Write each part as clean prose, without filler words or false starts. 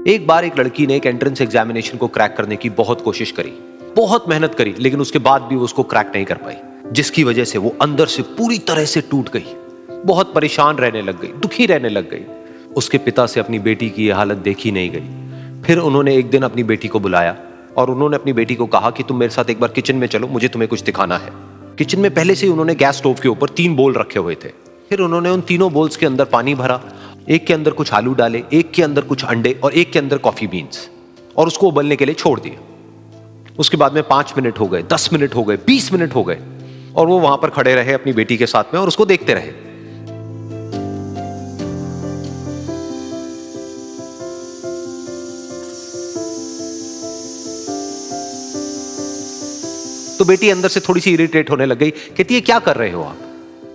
एक बार एक लड़की ने एक एंट्रेंस एग्जामिनेशन को क्रैक करने की बहुत कोशिश करी, बहुत मेहनत करी, लेकिन उसके बाद भी वो उसको क्रैक नहीं कर पाई, जिसकी वजह से वो अंदर से पूरी तरह से टूट गई, बहुत परेशान रहने लग गई, दुखी रहने लग गई। उसके पिता से अपनी बेटी की यह हालत देखी नहीं गई। फिर उन्होंने एक दिन अपनी बेटी को बुलाया और उन्होंने अपनी बेटी को कहा कि तुम मेरे साथ एक बार किचन में चलो, मुझे तुम्हें कुछ दिखाना है। किचन में पहले से ही उन्होंने गैस स्टोव के ऊपर 3 बोल रखे हुए थे। फिर उन्होंने उन तीनों बोल्स के अंदर पानी भरा, एक के अंदर कुछ आलू डाले, एक के अंदर कुछ अंडे और एक के अंदर कॉफी बीन्स, और उसको उबलने के लिए छोड़ दिया। उसके बाद में 5 मिनट हो गए, 10 मिनट हो गए, 20 मिनट हो गए, और वो वहां पर खड़े रहे अपनी बेटी के साथ में और उसको देखते रहे। तो बेटी अंदर से थोड़ी सी इरिटेट होने लग गई, कहती है क्या कर रहे हो आप?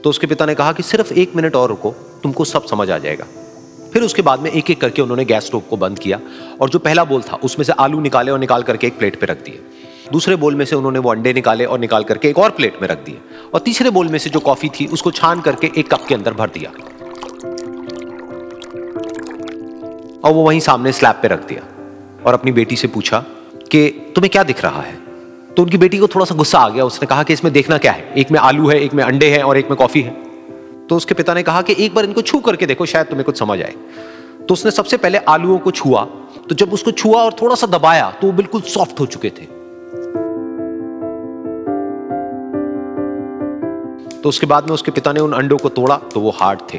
तो उसके पिता ने कहा कि सिर्फ 1 मिनट और रुको, तुमको सब समझ आ जाएगा। फिर उसके बाद में एक एक करके उन्होंने गैस स्टोव को बंद किया और जो पहला बोल था उसमें से आलू निकाले और निकाल करके एक प्लेट पे रख दिए। दूसरे बोल में से उन्होंने वो अंडे निकाले और निकाल करके एक और प्लेट में रख दिए, और तीसरे बोल में से जो कॉफी थी उसको छान करके एक कप के अंदर भर दिया और वो वहीं सामने स्लैब पे रख दिया और अपनी बेटी से पूछा कि तुम्हें क्या दिख रहा है? तो उनकी बेटी को थोड़ा सा गुस्सा आ गया। उसने कहा कि इसमें देखना क्या है, एक में आलू है, एक में अंडे हैं और एक में कॉफी है। तो उसके पिता ने कहा कि एक बार इनको छू करके देखो, शायद तुम्हें कुछ समझ आए। तो उसने सबसे पहले आलूओं को छुआ, तो जब उसको छुआ और थोड़ा सा दबाया तो वो बिल्कुल सॉफ्ट हो चुके थे। तो उसके बाद में उसके पिता ने उन अंडों को तोड़ा तो वो हार्ड थे।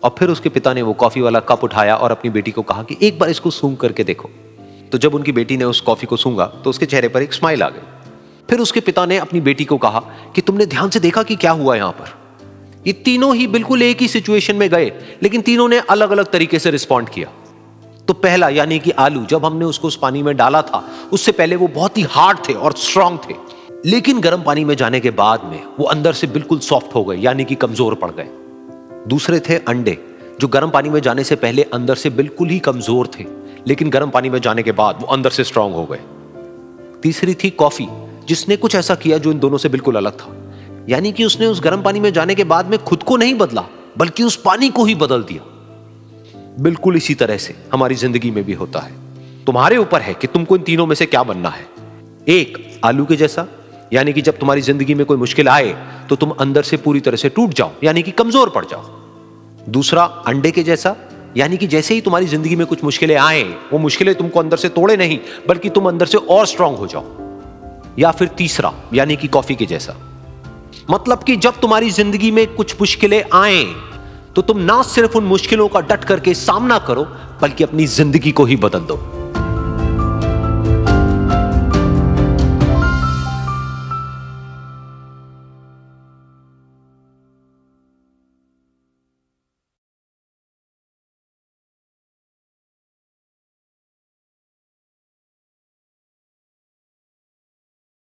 और फिर उसके पिता ने वो कॉफी वाला कप उठाया और अपनी बेटी को कहा कि एक बार इसको सूंघ करके देखो। तो जब उनकी बेटी ने उस कॉफी को सूंघा तो उसके चेहरे पर एक स्माइल आ गई। फिर उसके पिता ने अपनी बेटी को कहा कि तुमने ध्यान से देखा कि क्या हुआ यहां पर? ये तीनों ही बिल्कुल एक ही सिचुएशन में गए, लेकिन तीनों ने अलग अलग तरीके से रिस्पॉन्ड किया। तो पहला यानी कि आलू, जब हमने उसको उस पानी में डाला था उससे पहले वो बहुत ही हार्ड थे और स्ट्रांग थे, लेकिन गर्म पानी में जाने के बाद में वो अंदर से बिल्कुल सॉफ्ट हो गए, यानी कि कमजोर पड़ गए। दूसरे थे अंडे, जो गर्म पानी में जाने से पहले अंदर से बिल्कुल ही कमजोर थे, लेकिन गर्म पानी में जाने के बाद वो अंदर से स्ट्रांग हो गए। तीसरी थी कॉफी, जिसने कुछ ऐसा किया जो इन दोनों से बिल्कुल अलग था, यानी कि उसने उस गर्म पानी में जाने के बाद में खुद को नहीं बदला, बल्कि उस पानी को ही बदल दिया। बिल्कुल इसी तरह से हमारी जिंदगी में भी होता है। तुम्हारे ऊपर है कि तुमको इन तीनों में से क्या बनना है। एक, आलू के जैसा, यानी कि जब तुम्हारी जिंदगी में कोई मुश्किल आए तो तुम अंदर से पूरी तरह से टूट जाओ, यानी कि कमजोर पड़ जाओ। दूसरा, अंडे के जैसा, यानी कि जैसे ही तुम्हारी जिंदगी में कुछ मुश्किलें आए, वो मुश्किलें तुमको अंदर से तोड़े नहीं, बल्कि तुम अंदर से और स्ट्रांग हो जाओ। या फिर तीसरा, यानी कि कॉफी के जैसा, मतलब कि जब तुम्हारी जिंदगी में कुछ मुश्किलें आए तो तुम ना सिर्फ उन मुश्किलों का डट करके सामना करो, बल्कि अपनी जिंदगी को ही बदल दो।